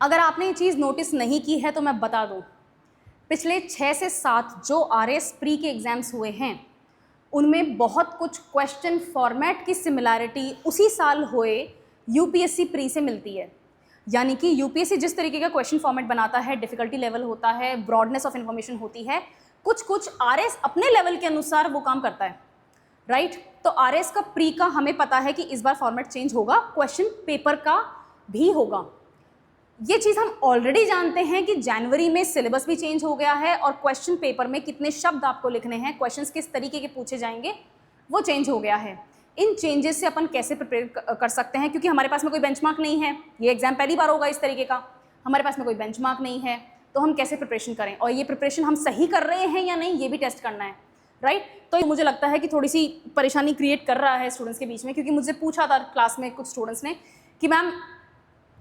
अगर आपने ये चीज़ नोटिस नहीं की है तो मैं बता दूं, पिछले 6 से 7 जो आरएस प्री के एग्ज़ाम्स हुए हैं उनमें बहुत कुछ क्वेश्चन फॉर्मेट की सिमिलैरिटी उसी साल हुए यूपीएससी प्री से मिलती है। यानी कि यूपीएससी जिस तरीके का क्वेश्चन फॉर्मेट बनाता है, डिफ़िकल्टी लेवल होता है, ब्रॉडनेस ऑफ इन्फॉर्मेशन होती है, कुछ कुछ आरएस अपने लेवल के अनुसार वो काम करता है, राइट। तो आरएस का प्री का हमें पता है कि इस बार फॉर्मेट चेंज होगा, क्वेश्चन पेपर का भी होगा। ये चीज़ हम ऑलरेडी जानते हैं कि जनवरी में सिलेबस भी चेंज हो गया है और क्वेश्चन पेपर में कितने शब्द आपको लिखने हैं, क्वेश्चंस किस तरीके के पूछे जाएंगे, वो चेंज हो गया है। इन चेंजेस से अपन कैसे प्रिपेयर कर सकते हैं, क्योंकि हमारे पास में कोई बेंचमार्क नहीं है, ये एग्जाम पहली बार होगा इस तरीके का, हमारे पास में कोई बेंचमार्क नहीं है, तो हम कैसे प्रिपरेशन करें और ये प्रिपरेशन हम सही कर रहे हैं या नहीं, ये भी टेस्ट करना है, राइट। तो मुझे लगता है कि थोड़ी सी परेशानी क्रिएट कर रहा है स्टूडेंट्स के बीच में, क्योंकि मुझसे पूछा था क्लास में कुछ स्टूडेंट्स ने कि मैम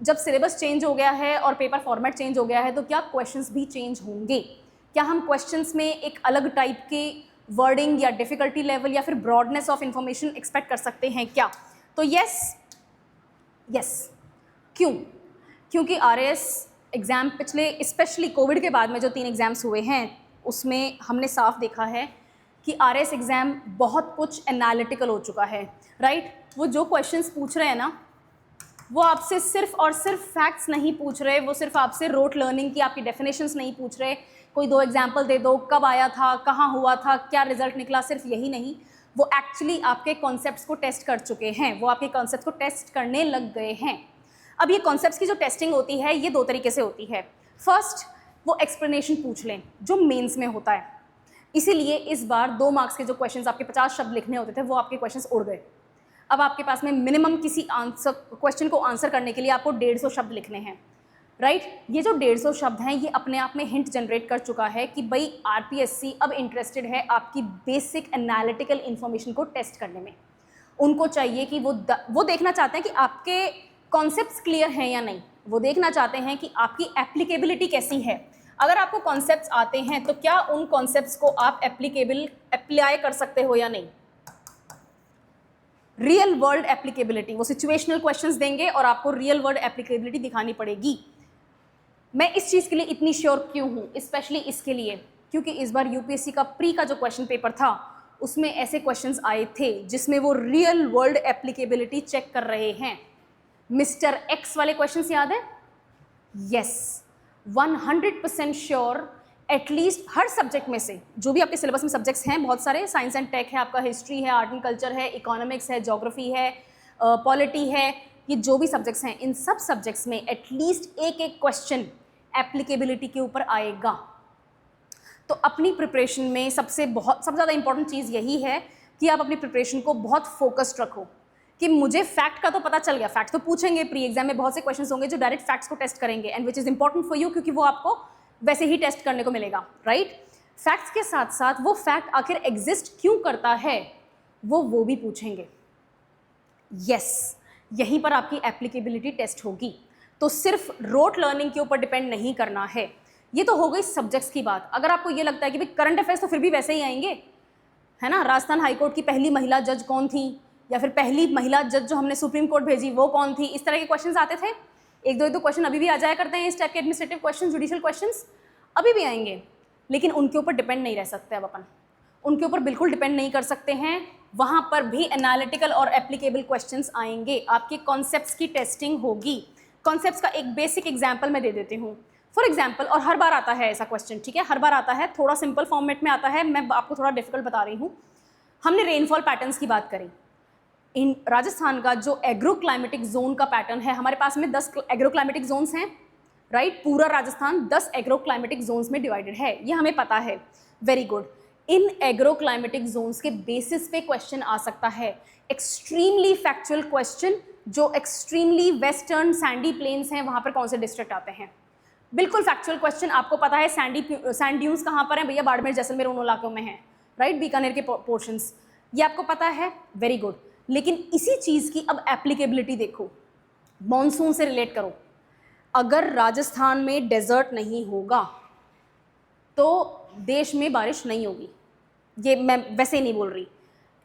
जब सिलेबस चेंज हो गया है और पेपर फॉर्मेट चेंज हो गया है तो क्या क्वेश्चंस भी चेंज होंगे, क्या हम क्वेश्चंस में एक अलग टाइप के वर्डिंग या डिफ़िकल्टी लेवल या फिर ब्रॉडनेस ऑफ इंफॉर्मेशन एक्सपेक्ट कर सकते हैं क्या। तो यस क्यों, क्योंकि आरएस एग्ज़ाम पिछले स्पेशली कोविड के बाद में जो 3 एग्ज़ाम्स हुए हैं उसमें हमने साफ देखा है कि आरएस एग्ज़ाम बहुत कुछ एनालिटिकल हो चुका है, राइट। वो जो क्वेश्चंस पूछ रहे हैं ना वो आपसे सिर्फ और सिर्फ फैक्ट्स नहीं पूछ रहे, वो सिर्फ आपसे रोट लर्निंग की आपकी डेफिनेशंस नहीं पूछ रहे, कोई 2 एग्जाम्पल दे दो, कब आया था, कहाँ हुआ था, क्या रिजल्ट निकला, सिर्फ यही नहीं, वो एक्चुअली आपके कॉन्सेप्ट्स को टेस्ट कर चुके हैं, वो आपके कॉन्सेप्ट्स को टेस्ट करने लग गए हैं। अब ये कॉन्सेप्ट्स की जो टेस्टिंग होती है ये 2 तरीके से होती है। फर्स्ट, वो एक्सप्लेनेशन पूछ लें जो मेंस में होता है, इसीलिए इस बार 2 मार्क्स के जो क्वेश्चंस आपके 50 शब्द लिखने होते थे वो आपके क्वेश्चंस उड़ गए। अब आपके पास में मिनिमम किसी आंसर क्वेश्चन को आंसर करने के लिए आपको 150 शब्द लिखने हैं, राइट। ये जो 150 शब्द हैं ये अपने आप में हिंट जनरेट कर चुका है कि भाई आरपीएससी अब इंटरेस्टेड है आपकी बेसिक एनालिटिकल इन्फॉर्मेशन को टेस्ट करने में। उनको चाहिए कि वो देखना चाहते हैं कि आपके कॉन्सेप्ट्स क्लियर हैं या नहीं, वो देखना चाहते हैं कि आपकी एप्लीकेबिलिटी कैसी है। अगर आपको कॉन्सेप्ट्स आते हैं तो क्या उन कॉन्सेप्ट्स को आप अप्लाई कर सकते हो या नहीं। रियल वर्ल्ड एप्लीकेबिलिटी, वो सिचुएशनल क्वेश्चंस देंगे और आपको रियल वर्ल्ड एप्लीकेबिलिटी दिखानी पड़ेगी। मैं इस चीज़ के लिए इतनी श्योर क्यों हूँ, स्पेशली इसके लिए क्योंकि इस बार यूपीएससी का प्री का जो क्वेश्चन पेपर था उसमें ऐसे क्वेश्चंस आए थे जिसमें वो रियल वर्ल्ड एप्लीकेबिलिटी चेक कर रहे हैं। मिस्टर एक्स वाले क्वेश्चंस याद है? यस, 100% श्योर एटलीस्ट हर सब्जेक्ट में से जो भी आपके सिलेबस में सब्जेक्ट्स हैं, बहुत सारे, साइंस एंड टेक है, आपका हिस्ट्री है, आर्ट एंड कल्चर है, इकोनॉमिक्स है, ज्योग्राफी है, पॉलिटी है, ये जो भी सब्जेक्ट्स हैं इन सब सब्जेक्ट्स में एटलीस्ट एक क्वेश्चन एप्लीकेबिलिटी के ऊपर आएगा। तो अपनी प्रिपरेशन में सबसे ज़्यादा इंपॉर्टेंट चीज़ यही है कि आप अपनी प्रिपरेशन को बहुत फोकस्ड रखो कि मुझे फैक्ट का तो पता चल गया, फैक्ट तो पूछेंगे, प्री एग्जाम में बहुत से क्वेश्चंस होंगे जो डायरेक्ट फैक्ट्स को टेस्ट करेंगे and which is important for you, क्योंकि वो आपको वैसे ही टेस्ट करने को मिलेगा, राइट। फैक्ट्स के साथ साथ वो फैक्ट आखिर एग्जिस्ट क्यों करता है वो भी पूछेंगे। यस, यहीं पर आपकी एप्लीकेबिलिटी टेस्ट होगी। तो सिर्फ रोट लर्निंग के ऊपर डिपेंड नहीं करना है। ये तो हो गई सब्जेक्ट्स की बात। अगर आपको ये लगता है कि भाई करंट अफेयर्स तो फिर भी वैसे ही आएंगे, है ना, राजस्थान हाईकोर्ट की पहली महिला जज कौन थी, या फिर पहली महिला जज जो हमने सुप्रीम कोर्ट भेजी वो कौन थी, इस तरह के क्वेश्चंस आते थे। एक दो क्वेश्चन अभी भी आ जाया करते हैं इस टाइप के एडमिनिस्ट्रेटिव क्वेश्चन, जुडिशियल क्वेश्चंस अभी भी आएंगे, लेकिन उनके ऊपर डिपेंड नहीं रह सकते। अब अपन उनके ऊपर बिल्कुल डिपेंड नहीं कर सकते हैं। वहाँ पर भी एनालिटिकल और एप्लीकेबल क्वेश्चंस आएंगे, आपके कॉन्सेप्ट्स की टेस्टिंग होगी। कॉन्सेप्ट्स का एक बेसिक एग्जाम्पल मैं दे देती हूँ। फॉर एग्जाम्पल, और हर बार आता है ऐसा क्वेश्चन, ठीक है, हर बार आता है, थोड़ा सिंपल फॉर्मेट में आता है, मैं आपको थोड़ा डिफिकल्ट बता रही हूँ। हमने रेनफॉल पैटर्न्स की बात करी। इन राजस्थान का जो एग्रो क्लाइमेटिक जोन का पैटर्न है, हमारे पास में 10 एग्रो क्लाइमेटिक जोन्स हैं, राइट। पूरा राजस्थान 10 एग्रो क्लाइमेटिक जोन्स में डिवाइडेड है, ये हमें पता है, वेरी गुड। इन एग्रो क्लाइमेटिक जोन्स के बेसिस पे क्वेश्चन आ सकता है, एक्सट्रीमली फैक्चुअल क्वेश्चन, जो एक्सट्रीमली वेस्टर्न सैंडी प्लेन्स हैं वहाँ पर कौन से डिस्ट्रिक्ट आते हैं, बिल्कुल फैक्चुअल क्वेश्चन। आपको पता है सैंड ड्यून्स कहाँ पर हैं भैया, बाड़मेर जैसलमेर उन इलाकों में हैं, राइट, बीकानेर के पोर्शंस, ये आपको पता है, वेरी गुड। लेकिन इसी चीज़ की अब एप्लीकेबिलिटी देखो, मॉनसून से रिलेट करो। अगर राजस्थान में डेजर्ट नहीं होगा तो देश में बारिश नहीं होगी, ये मैं वैसे नहीं बोल रही।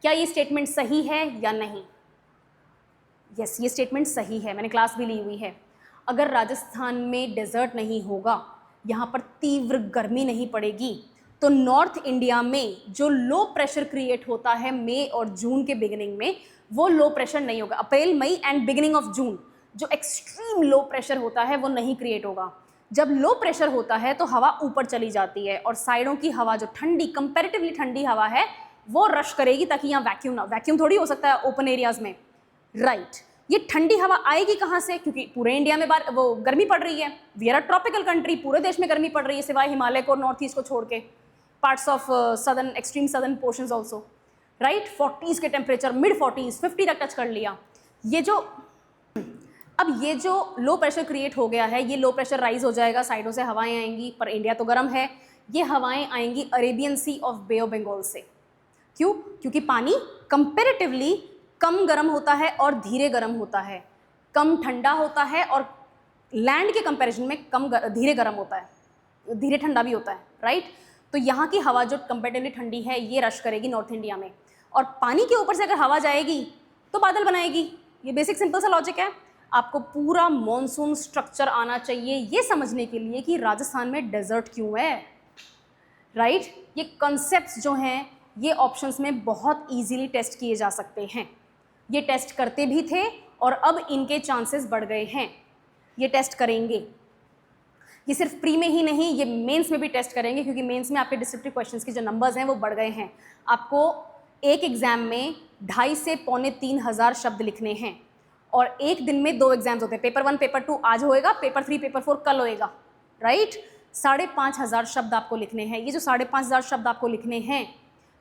क्या ये स्टेटमेंट सही है या नहीं? यस, ये स्टेटमेंट सही है, मैंने क्लास भी ली हुई है। अगर राजस्थान में डेजर्ट नहीं होगा, यहाँ पर तीव्र गर्मी नहीं पड़ेगी, तो नॉर्थ इंडिया में जो लो प्रेशर क्रिएट होता है मई और जून के बिगिनिंग में, वो लो प्रेशर नहीं होगा। अप्रैल, मई एंड बिगिनिंग ऑफ जून जो एक्सट्रीम लो प्रेशर होता है वो नहीं क्रिएट होगा। जब लो प्रेशर होता है तो हवा ऊपर चली जाती है और साइडों की हवा जो ठंडी, कंपैरेटिवली ठंडी हवा है, वो रश करेगी ताकि यहाँ वैक्यूम ना, वैक्यूम थोड़ी हो सकता है ओपन एरियाज में, राइट। ये ठंडी हवा आएगी कहाँ से? क्योंकि पूरे इंडिया में वो गर्मी पड़ रही है। We are a tropical country, पूरे देश में गर्मी पड़ रही है सिवाय हिमालय को और नॉर्थ ईस्ट को छोड़ के, parts of southern, extreme southern portions also, right. 40s के टेम्परेचर, मिड 40s, 50 तक टच कर लिया। अब ये जो लो प्रेशर क्रिएट हो गया है, ये लो प्रेशर राइज हो जाएगा, साइडों से हवाएं आएंगी, पर इंडिया तो गर्म है। ये हवाएं आएंगी Arabian Sea of Bay of Bengal से। क्यों? क्योंकि पानी कंपैरेटिवली कम गर्म होता है और धीरे गर्म होता है, कम ठंडा होता है और लैंड के कंपैरिजन में कम धीरे गर्म होता है, धीरे ठंडा भी होता है, राइट। तो यहाँ की हवा जो कंपैरेटिवली ठंडी है, ये रश करेगी नॉर्थ इंडिया में, और पानी के ऊपर से अगर हवा जाएगी तो बादल बनाएगी। ये बेसिक सिंपल सा लॉजिक है। आपको पूरा मॉनसून स्ट्रक्चर आना चाहिए ये समझने के लिए कि राजस्थान में डेजर्ट क्यों है, राइट। ये कॉन्सेप्ट्स जो हैं ये ऑप्शंस में बहुत इजीली टेस्ट किए जा सकते हैं। ये टेस्ट करते भी थे और अब इनके चांसेस बढ़ गए हैं। ये टेस्ट करेंगे, ये सिर्फ प्री में ही नहीं, ये मेंस में भी टेस्ट करेंगे, क्योंकि मेंस में आपके डिस्क्रिप्टिव क्वेश्चंस के जो नंबर्स हैं वो बढ़ गए हैं। आपको एक एग्जाम में 2,500 से 3,500 शब्द लिखने हैं और एक दिन में 2 एग्जाम्स होते हैं, पेपर 1 पेपर 2 आज होएगा, पेपर 3 पेपर 4 कल होएगा, राइट। 5,500 शब्द आपको लिखने हैं। ये जो 5,500 शब्द आपको लिखने हैं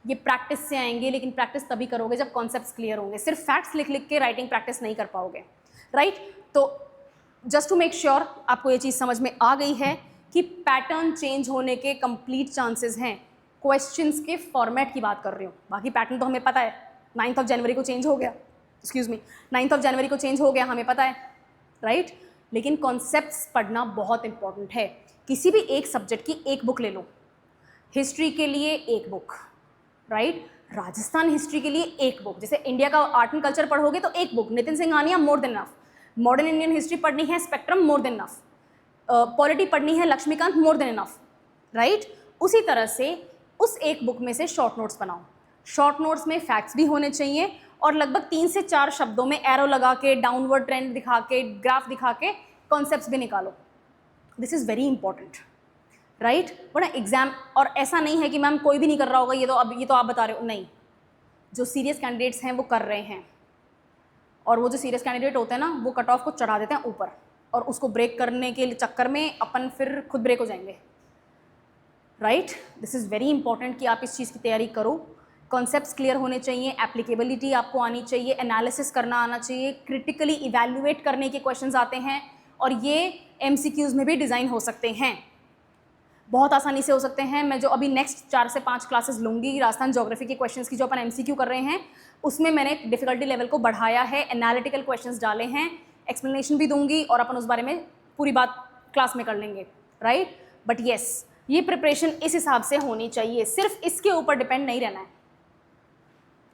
ये प्रैक्टिस से आएंगे, लेकिन प्रैक्टिस तभी करोगे जब कॉन्सेप्ट्स क्लियर होंगे। सिर्फ फैक्ट्स लिख लिख के राइटिंग प्रैक्टिस नहीं कर पाओगे, राइट। तो जस्ट टू मेक श्योर आपको ये चीज़ समझ में आ गई है कि पैटर्न चेंज होने के कंप्लीट चांसेस हैं। क्वेश्चंस के फॉर्मेट की बात कर रही हूँ, बाकी पैटर्न तो हमें पता है। 9 जनवरी को चेंज हो गया, 9 जनवरी को चेंज हो गया, हमें पता है, राइट। लेकिन कॉन्सेप्ट्स पढ़ना बहुत इंपॉर्टेंट है। किसी भी एक सब्जेक्ट की एक बुक ले लो, हिस्ट्री के लिए एक बुक, राइट, राजस्थान हिस्ट्री के लिए एक बुक। जैसे इंडिया का आर्ट एंड कल्चर पढ़ोगे तो एक book, Nitin Singhania, more than enough. Modern Indian history पढ़नी है, Spectrum, more than enough. Polity पढ़नी है, Laxmikanth, more than enough, right. उसी तरह से उस एक बुक में से शॉर्ट नोट्स बनाओ। शॉर्ट नोट्स में फैक्ट्स भी होने चाहिए और लगभग 3 से 4 शब्दों में एरो लगा के, डाउनवर्ड ट्रेंड दिखा के, ग्राफ दिखा के कॉन्सेप्ट्स भी निकालो। This is very important, right. वरना एग्जाम, और ऐसा नहीं है कि मैम कोई भी नहीं कर रहा होगा, ये तो आप बता रहे हो, नहीं। जो सीरियस कैंडिडेट्स हैं वो कर रहे हैं, और वो जो सीरियस कैंडिडेट होते हैं ना, वो कट ऑफ को चढ़ा देते हैं ऊपर, और उसको ब्रेक करने के चक्कर में अपन फिर खुद ब्रेक हो जाएंगे, right. This is very important कि आप इस चीज़ की तैयारी करो। कॉन्सेप्ट्स क्लियर होने चाहिए, एप्लीकेबिलिटी आपको आनी चाहिए, एनालिसिस करना आना चाहिए, क्रिटिकली इवैल्यूएट करने के क्वेश्चंस आते हैं, और ये MCQs में भी डिज़ाइन हो सकते हैं, बहुत आसानी से हो सकते हैं। मैं जो अभी नेक्स्ट 4 से 5 क्लासेस लूँगी राजस्थान ज्योग्राफी के क्वेश्चंस की, जो अपन MCQ कर रहे हैं, उसमें मैंने डिफ़िकल्टी लेवल को बढ़ाया है, एनालिटिकल क्वेश्चंस डाले हैं, एक्सप्लेनेशन भी दूंगी, और अपन उस बारे में पूरी बात क्लास में कर लेंगे, राइट। बट येस, ये प्रिपरेशन इस हिसाब से होनी चाहिए, सिर्फ इसके ऊपर डिपेंड नहीं रहना है,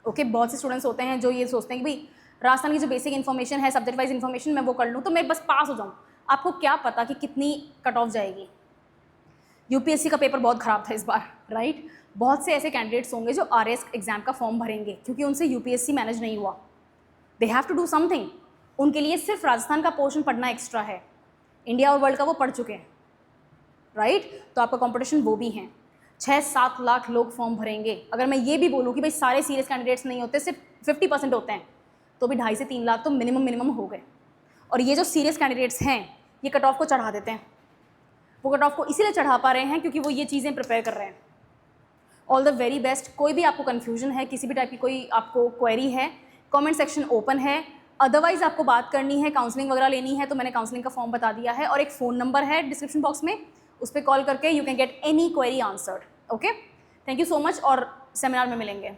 ओके। बहुत से स्टूडेंट्स होते हैं जो ये सोचते हैं कि भाई राजस्थान की जो बेसिक इन्फॉर्मेशन है, सब्जेक्ट वाइज इन्फॉर्मेशन, मैं वो कर लूँ तो मैं बस पास हो जाऊँ। आपको क्या पता कि कितनी कट ऑफ जाएगी। UPSC का पेपर बहुत ख़राब था इस बार, राइट। बहुत से ऐसे कैंडिडेट्स होंगे जो RS एग्जाम का फॉर्म भरेंगे क्योंकि उनसे UPSC मैनेज नहीं हुआ, they have to do something. उनके लिए सिर्फ राजस्थान का पोर्शन पढ़ना एक्स्ट्रा है, इंडिया और वर्ल्ड का वो पढ़ चुके हैं, राइट। तो आपका कंपटीशन वो भी हैं। 6-7 लाख लोग फॉर्म भरेंगे। अगर मैं ये भी बोलूँ कि भाई सारे सीरियस कैंडिडेट्स नहीं होते, सिर्फ 50% होते हैं, तो भी 2.5 से 3 लाख तो मिनिमम हो गए। और ये जो सीरियस कैंडिडेट्स हैं ये कट ऑफ को चढ़ा देते हैं। वो कट ऑफ को इसीलिए चढ़ा पा रहे हैं क्योंकि वो ये चीज़ें प्रिपेयर कर रहे हैं। All the very best. कोई भी आपको कन्फ्यूजन है, किसी भी टाइप की कोई आपको क्वेरी है, कमेंट सेक्शन ओपन है। अदरवाइज आपको बात करनी है, काउंसलिंग वगैरह लेनी है, तो मैंने काउंसलिंग का फॉर्म बता दिया है, और एक फ़ोन नंबर है डिस्क्रिप्शन बॉक्स में, उस पर कॉल करके you can get any query answered, okay. Thank you so much, और सेमिनार में मिलेंगे।